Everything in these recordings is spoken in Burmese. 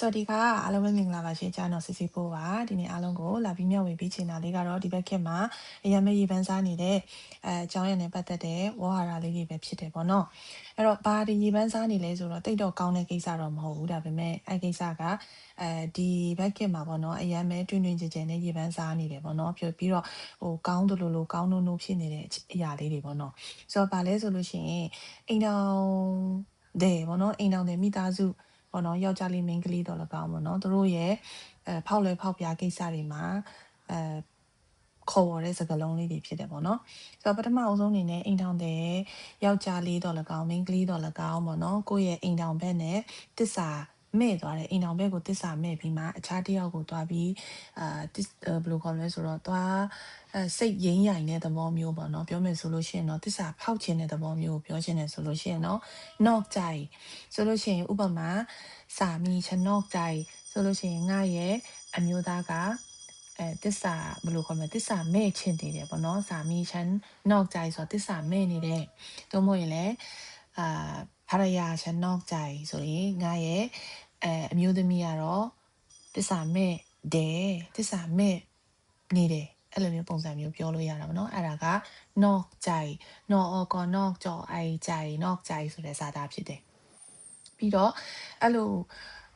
สวัสดีค่ะအားလုံးပဲမင်္ဂလာပါရှင်ကျွန်တော်စစ်စစ်ဖို့ပါဒီနေ့အားလုံးကိုလာပြီးမျှဝေပေးချင်တာလေးကတော့ဒီဘက်ခေတ်မှာအရင်မဲ့ရေပန်းစားနေတဲ့အကြောင်းအရာနဲ့ပတ်သက်တဲ့ဝါဟာရလေးတွေပဲဖြစ်တယ်ပေါ့နော်အဲ့တော့ဘာဒီရေပန်းစားနေလဲဆိုတော့တိတ်တော့ကောင်းတဲ့ကိစ္စတော့မဟုတ်ဘူးဒါပေမဲ့အဲ့ကိစ္စကဒီဘက်ခေတ်မှာပေါ့နော်အရင်မဲ့တွင်တွင်ကြဲကြဲနဲ့ရေပန်းစားနေတယ်ပေါ့နော်ပြီးတော့ဟိုကောင်းတယ်လို့ကောင်းနိုးဖြစ်နေတဲ့အရာလေးတွေပေါ့နော်ဆိုတော့ဘာလဲဆိုလို့ရှိရင်အိမ်တော်တဲ့ပေါ့နော်အိမ်တော်တဲ့မိသားစုပေါ့နော်ယောက်ျားလေးမိန်းကလေးတော့၎င်းပေါ့နော်သူတို့ရဲ့ဖောက်လွယ်ဖောက်ပြားကိစ္စတွေမှာအဲခေါ်ဝေါ်တဲ့စကားလုံးလေးတွေဖြစ်တယ်ပေါ့နော်ဆိုတော့ပထမအဆုံးအနေနဲ့အိမ်ထောင်တဲ့ယောက်ျားလေးတော့၎င်းမိန်းကလေးတော့၎င်းပေါ့နော်ကိုယ့်ရဲ့အိမ်ထောင်ဘက်နဲ့တစ္ဆာမဲ့သွားတယ်အိမ်ထောင်ဘက်ကိုတစ္ဆာမဲ့ပြီးမှအခြားတစ်ယောက်ကိုတွားပြီးဘယ်လိုခေါ်မလဲဆိုတော့တွားစိတ်ရင်းရိုင်တဲ့သဘောမျိုးပေါ့နော်ပြောမယ်ဆိုလို့ရှိရင်တော့တစ္ဆာဖောက်ခြင်းတဲ့သဘောမျိုးကိုပြောချင်တယ်ဆိုလို့ရှိရင်တော့ knock ကြိုက်ဆိုလို့ရှိရင်ဥပမာစာမီချ knock ကြိုက်ဆိုလို့ရှိရင်ငါရဲ့အမျိုးသားကတစ္ဆာဘယ်လိုခေါ်မလဲတစ္ဆာမဲ့ချင်နေတယ်ပေါ့နော်စာမီချ knock ကြိုက်ဆိုတော့တစ္ဆာမဲ့နေတယ်တို့မဟုတ်ရင်လည်းဖရယာချ knock ကြိုက်ဆိုရင်ငါရဲ့အမျိုးသမီးကတော့တစ္ဆာမဲ့တယ်တစ္ဆာမဲ့နေတယ်အဲ့လိုမျိုးပုံစံမျိုးပြောလို့ရတာပေါ့နော်အဲ့ဒါက knock ကြိုက် knock အော်ကော knock ကြော်အိုင်ကြိုက် knock ကြိုက်ဆိုတဲ့စာသားဖြစ်တယ်ပြီးတော့အဲ့လို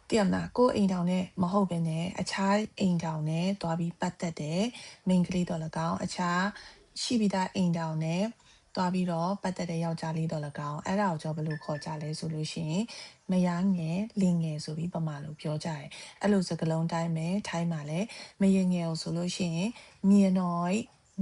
တည်ရမလားကိုယ်အိမ်ထောင်နဲ့မဟုတ်ဘဲနဲ့အခြားအိမ်ထောင်နဲ့တွားပြီးပတ်သက်တဲ့မိန်းကလေးတော့၎င်းအခြားရှိပြီးသားအိမ်ထောင်နဲ့တွားပြီးတော့ပတ်သက်တဲ့ယောက်ျားလေးတော့၎င်းအဲ့ဒါကိုကျွန်တော်ဘယ်လိုခေါ်ကြလဲဆိုလို့ရှိရင်မယားငယ်လင်ငယ်ဆိုပြီးပမာလို့ပြောကြတယ်အဲ့လိုစကားလုံးတိုင်းပဲထိုင်းမှာလည်းမယငယ်ကိုဆိုလို့ရှိရင်မြေနော်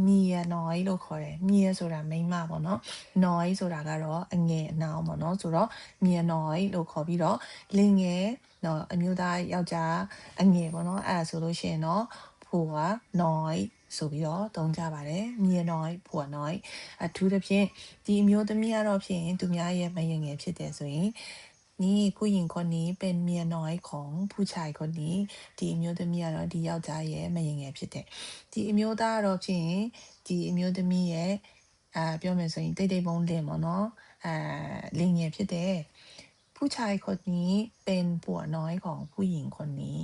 မြေနော်လို့ခေါ်တယ်မြေဆိုတာမိန်းမပေါ့နော်နော်ဆိုတာကတော့အငယ်အနောင်ပေါ့နော်ဆိုတော့မြေနော်လို့ခေါ်ပြီးတော့လင်ငယ်နော်အမျိုးသားယောက်ျားအငယ်ပေါ့နော်အဲ့ဒါဆိုလို့ရှိရင်တော့ဖိုကနော်ဆိုပြီးတော့သုံးကြပါတယ်မြေနော်ဖိုကနော်အထူးသဖြင့်ဒီအမျိုးသမီးကတော့ဖြစ်ရင်သူများရဲ့မယငယ်ဖြစ်တယ်ဆိုရင်นี่ผู้หญิงคนนี้เป็นเมียน้อยของผู้ชายคนนี้ဒီအမျိုးသမီးကတော့ဒီယောက်ျားရဲ့မယငယ်ဖြစ်တယ်ဒီအမျိုးသားကတော့ဖြစ်ရင်ဒီအမျိုးသမီးရဲ့ပြောမယ်ဆိုရင်တိတ်တိတ်ပုံးလင်ပေါ့နော်လင်ငယ်ဖြစ်တယ်ผู้ชายคนนี้เป็นผัวน้อยของผู้หญิงคนนี้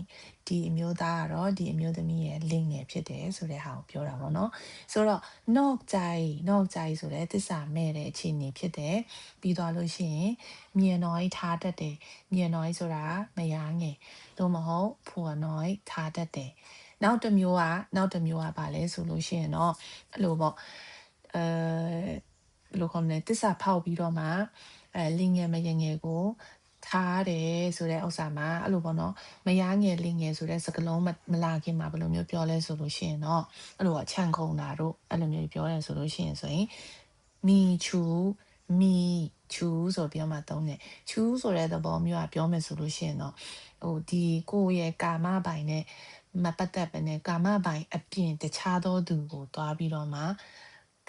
ဒီအမျိုးသားကတော့ဒီအမျိုးသမီးရဲ့လင်ငယ်ဖြစ်တယ်ဆိုတဲ့ဟာကိုပြောတာပေါ့နော်ဆိုတော့ knock ကြိုက်ဆိုတဲ့သစ္စာမဲ့တဲ့အခြေအနေဖြစ်တယ်ပြီးသွားလို့ရှိရင်မြေน้อยထားတတ်တယ်မြေน้อยဆိုတာမယားငယ်သို့မဟုတ်ผัวน้อยထားတတ်တယ်နောက်တစ်မျိုးကပါလဲဆိုလို့ရှိရင်တော့အဲ့လိုပေါ့ဘယ်လိုခေါ်မလဲတစ္ဆာဖောက်ပြီးတော့မှလင်ငယ်မယငယ်ကိုထားတယ်ဆိုတဲ့ဥစ္စာမှာအဲ့လိုပေါ့နော်မယားငယ်လင်ငယ်ဆိုတဲ့စကားလုံးမလာခင်မှာဘယ်လိုမျိုးပြောလဲဆိုလို့ရှိရင်တော့အဲ့လိုချန်ခုံတာတို့အဲ့လိုမျိုးပြောရဲဆိုလို့ရှိရင်ဆိုရင်မီချူဆိုပြီးတော့မှသုံးတယ်ချူဆိုတဲ့သဘောမျိုးကပြောမယ်ဆိုလို့ရှိရင်တော့ဟိုဒီကိုယ့်ရဲ့ကာမပိုင်နဲ့မပတ်သက်ပဲနဲ့ကာမပိုင်အပြင်တခြားသောသူကိုတွားပြီးတော့မှ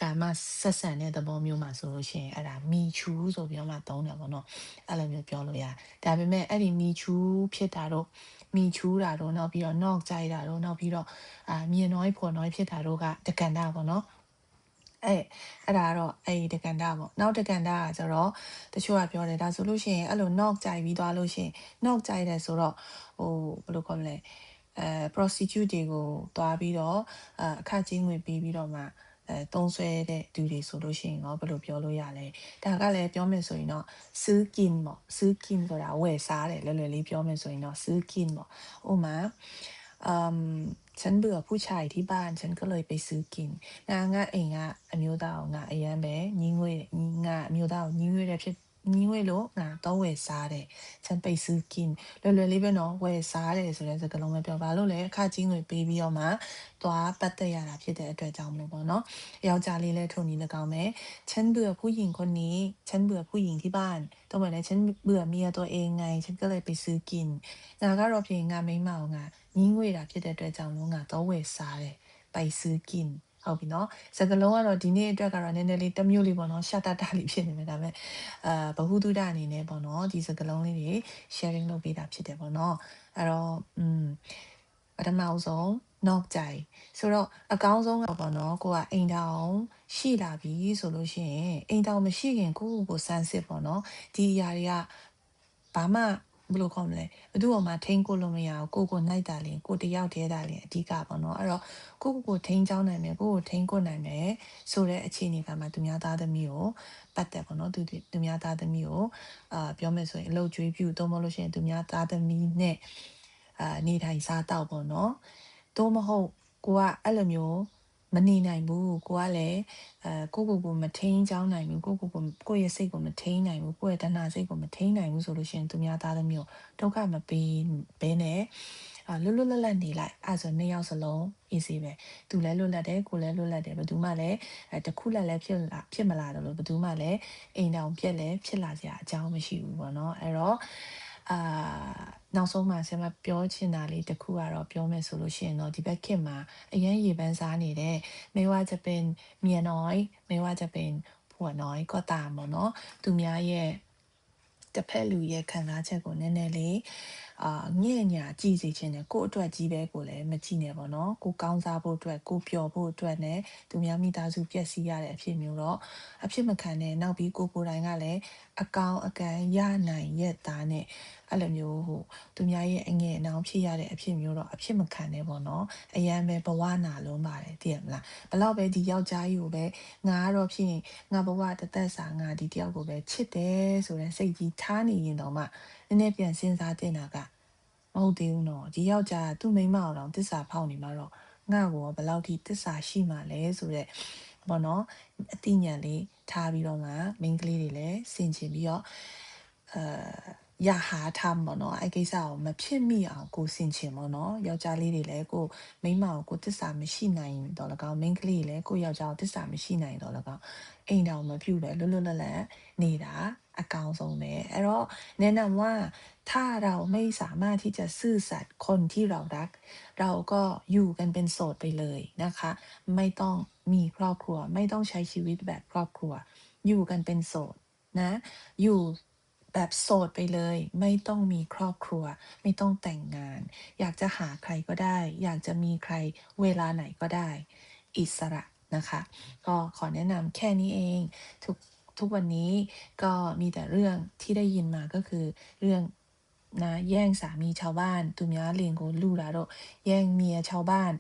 ကာမဆက်ဆံတဲ့သဘောမျိုးမှာဆိုလို့ရှိရင်အဲ့ဒါမီချူဆိုပြီးတော့မှသုံးတယ်ပေါ့နော်အဲ့လိုမျိုးပြောလို့ရတယ်ဒါပေမဲ့အဲ့ဒီမီချူဖြစ်တာတော့မီချူတာတော့နောက်ပြီးတော့ knock ကြိုက်တာတော့နောက်ပြီးတော့မြေน้อยဖွယ်น้อยဖြစ်တာတော့ကတက္ကန္တပေါ့နော်အဲ့ဒါကတော့အဲ့ဒီတက္ကန္တပေါ့နောက်တက္ကန္တကကျတော့တချို့ကပြောတယ်ဒါဆိုလို့ရှိရင်အဲ့လို knock ကြိုက်ပြီးသွားလို့ရှိရင် knock ကြိုက်တယ်ဆိုတော့ဟိုဘယ်လိုခေါ်မလဲprostitute တွေကိုတွားပြီးတော့အခကြီးငွေပေးပြီးတော့မှသုံးဆွဲတဲ့သူတွေဆိုလို့ရှိရင်တော့ဘယ်လိုပြောလို့ရလဲဒါကလည်းပြောမယ်ဆိုရင်တော့ซื้อกินပေါ့ซื้อกินဆိုတာဝယ်စားတယ်လွယ်လွယ်လေးပြောမယ်ဆိုရင်တော့ซื้อกินပေါ့ဥမာฉันเบื่อผู้ชายที่บ้านฉันก็เลยไปซื้อกินငါအိမ်ကအမျိုးသားကိုငါအရန်ပဲညီငွေငါအမျိုးသားကိုညီငွေတဲ့ဖြစ်ညီငွေလို့ငါတော့ဝယ်စားတယ်ฉันไปซื้อกินလွယ်လွယ်လေးပဲနော်ဝယ်စားတယ်ဆိုတဲ့စကားလုံးပဲပြောပါလို့လေအခကြီးငွေပေးပြီးတော့မှသွားပတ်သက်ရတာဖြစ်တဲ့အတွက်ကြောင့်မလို့ပေါ့နော်ယောက်ျားလေးလည်းထုံနေ၎င်းပဲฉันเบื่อผู้หญิงคนนี้ฉันเบื่อผู้หญิงที่บ้านတော့မလဲฉันเบื่อเมียตัวเองไงฉันก็เลยไปซื้อกินငါကတော့ဖြစ်ငါမိန်းမကိုငါညီငွေတာဖြစ်တဲ့အတွက်ကြောင့်လို့ငါတော့ဝယ်စားတယ်ไปซื้อกินဟုတ်ပြီနော်စကလုံးကတော့ဒီနေ့အတွက်ကတော့နည်းနည်းလေးတစ်မျိုးလေးပေါ့နော်ရှာတတလေးဖြစ်နေမယ်ဒါပေမဲ့ဘဟုတုဒအနေနဲ့ပေါ့နော်ဒီစကလုံးလေးတွေ sharing လုပ်ပေးတာဖြစ်တယ်ပေါ့နော်အဲ့တော့ပထမဆုံး knock ကြိုင်ဆိုတော့အကောင်းဆုံးကပေါ့နော်ကိုကအိမ်ထောင်ရှိလာပြီဆိုလို့ရှိရင်အိမ်ထောင်မရှိခင်ကိုစမ်းစစ်ပေါ့နော်ဒီအရာတွေကဘာမှ ဘယ်လိုခေါ်မလဲဘယ်သူ့အောင်မှထိန်းကိုလို့မရအောင်ကိုနိုင်တာလင်ကိုတယောက်တည်းတာလင်အဓိကပေါ့နော်အဲ့တော့ကိုထိန်းချောင်းနိုင်မယ်ကိုထိန်းကိုနိုင်မယ်ဆိုတဲ့အခြေအနေကမှသူများသားသမီးကိုပတ်သက်ပေါ့နော်သူများသားသမီးကိုပြောမယ်ဆိုရင်အလုပ်ကျွေးပြုသုံးမလို့ရှိရင်သူများသားသမီးနဲ့နေထိုင်စားတော့ပေါ့နော်သို့မဟုတ်ကိုကအဲ့လိုမျိုးမနေနိုင်ဘူးကိုကလည်းကိုမထိန်းချောင်းနိုင်ဘူးကိုရဲ့စိတ်ကိုမထိန်းနိုင်ဘူးကိုရဲ့တဏှာစိတ်ကိုမထိန်းနိုင်ဘူးဆိုလို့ရှိရင်သူများသားသမီးကိုဒုက္ခမပေးဘဲနဲ့လွတ်လပ်နေလိုက်အဲ့ဆိုနှစ်ယောက်စလုံး easy ပဲသူလည်းလွတ်လပ်တယ်ကိုလည်းလွတ်လပ်တယ်ဘယ်သူမှလည်းတခုလည်းဖြစ်မလာတယ်လို့ဘယ်သူမှလည်းအိမ်တောင်ပြက်လည်းဖြစ်လာစရာအကြောင်းမရှိဘူးပေါ့နော်အဲ့တော့နောက်ဆုံးမှာဆရာမပြောချင်တာလေးတစ်ခုကတော့ပြောမယ်ဆိုလို့ရှိရင်တော့ဒီဘက်ခေတ်မှာအရင်ရေပန်းစားနေတဲ့ไม่ว่าจะเป็นเมียน้อยไม่ว่าจะเป็นผัวน้อยก็ตามပေါ့နော်သူများရဲ့တစ်ဖက်လူရဲ့ခံစားချက်ကိုနည်းနည်းလေးညံ့ညာကြည့်စေချင်တယ်ကို့အတွက်ကြီးပဲကိုလည်းမကြည့်နဲ့ပေါ့နော်ကိုကောင်းစားဖို့အတွက်ကိုပျော်ဖို့အတွက်နဲ့သူများမိသားစုပျက်စီးရတဲ့အဖြစ်မျိုးတော့အဖြစ်မခံနဲ့နောက်ပြီးကိုယ်တိုင်ကလည်းအကောင်အကန်ရနိုင်ရဲ့သားနဲ့အဲ့လိုမျိုးသူများရဲ့အငဲ့အနောင်ဖြစ်ရတဲ့အဖြစ်မျိုးတော့အဖြစ်မခံနဲ့ပေါ့နော်အရန်ပဲဘဝနာလုံးပါတယ်သိရမလားဘလောက်ပဲဒီယောက်ျားကြီးကိုပဲငါကတော့ဖြစ်ရင်ငါဘဝတသက်စာငါဒီတယောက်ကိုပဲချစ်တယ်ဆိုတဲ့စိတ်ကြီးထားနေရင်တော့မှနည်းနည်းပြန်စဉ်းစားတင်တာကမဟုတ်သေးဘူးနော်ဒီယောက်ျားသူ့မိန်းမအောင်တော့တစ္ဆာဖောက်နေမှာတော့ငါ့ကိုဘယ်လောက်ထိတစ္ဆာရှိမှလဲဆိုတဲ့ပေါ့နော်အသိဉာဏ်လေးထားပြီးတော့မှမိန်းကလေးတွေလည်းစင်ချင်ပြီးတော့ရဟာထားပေါ့နော်အဲ့ကိစ္စကိုမဖြစ်မိအောင်ကိုစင်ချင်ပေါ့နော်ယောက်ျားလေးတွေလည်းကိုမိန်းမကိုတစ္ဆာမရှိနိုင်တော့လကောက်မိန်းကလေးတွေလည်းကိုယောက်ျားကိုတစ္ဆာမရှိနိုင်တော့လကောက်အိမ်တော်မပြုတ်ပဲလွတ်လပ်နေတာအကောင်းဆုံးပဲအဲ့တော့แนะนำว่าถ้าเราไม่สามารถที่จะซื่อสัตย์คนที่เรารักเราก็อยู่กันเป็นโสดไปเลยนะคะไม่ต้องมีครอบครัวไม่ต้องใช้ชีวิตแบบครอบครัวอยู่กันเป็นโสดนะอยู่แบบโสดไปเลยไม่ต้องมีครอบครัวไม่ต้องแต่งงานอยากจะหาใครก็ได้อยากจะมีใครเวลาไหนก็ได้อิสระนะคะก็ขอแนะนำแค่นี้เองทุกวันนี้ก็มีแต่เรื่องที่ได้ยินมาก็คือเรื่องนะแย่งสามีชาวบ้านသူများလင်ကိုလူတာတော့แย่งเมียชาวบ้าน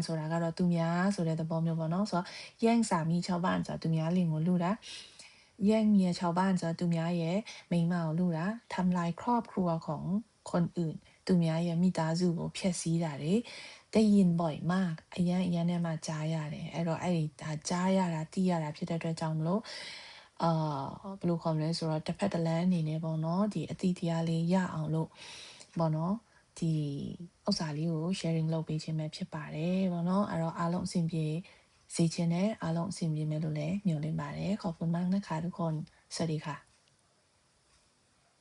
ဆိုတာကတော့သူများဆိုတဲ့သဘောမျိုးပေါ့နော်ဆိုတော့แย่งสามีชาวบ้านဆိုတာသူများလင်ကိုလူတာแย่งเมียชาวบ้านဆိုတာသူများရဲ့မိန်းမကိုလူတာทำลายครอบครัวของคนอื่นသူများရဲ့မိသားစုကိုဖျက်ဆီးတာတွေได้ยินบ่อยมากအရင်နဲ့မှကြားရတယ်အဲ့တော့အဲ့ဒီဒါကြားရတာသိရတာဖြစ်တဲ့အတွက်ကြောင့်မလို့ဘယ်လိုခေါ်မလဲဆိုတော့တစ်ဖက်တစ်လမ်းအနေနဲ့ပေါ့နော်ဒီအတိတရားလေးရအောင်လို့ပေါ့နော်ဒီဥစ္စာလေးကို sharing လုပ်ပေးခြင်းပဲဖြစ်ပါတယ်ပေါ့နော်အဲ့တော့အားလုံးအဆင်ပြေစေခြင်းနဲ့အားလုံးအဆင်ပြေမယ်လို့လည်းမျှော်လင့်ပါတယ်ขอบคุณมากนะคะทุกคนสวัสดีค่ะ